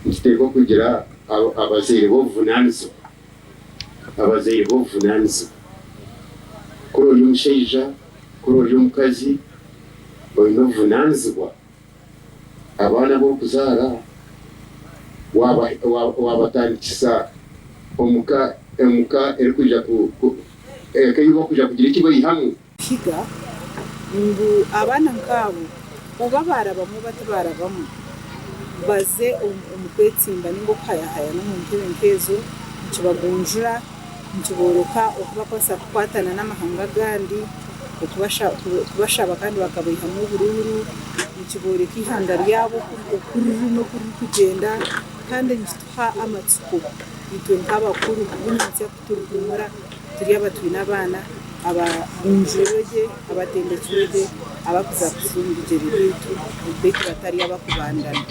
nitego kugira abazeire bovunanizo abazeire bovunanizo kuri uyu musheija kuri uyu mukazi oyine obuvunanizibwa abaana b'okuzaara wabatandikisa omuka erikwija ekaiba okuja kugira eki baihamu kiga ngu abaana nk'abo oba baarabamu batabaarabamu baze omu kwetsimba ninga okuhayahaya n'omuntu nk'ezo nikibagunjura nikibooroka okubakwasa kukwatana n'amahanga agandi okubashaba kandi bakabaihamu oburuuru nikibooreka ihanga ryabo okuriri n'okurikugyenda kandi nikituha amatsiko itwe nk'abakuru kubunyensya kuturukumura turi abatwine abaana abagunjurwe abatendekirwe abakuza kusunga igyeri byaitu batari abakubandana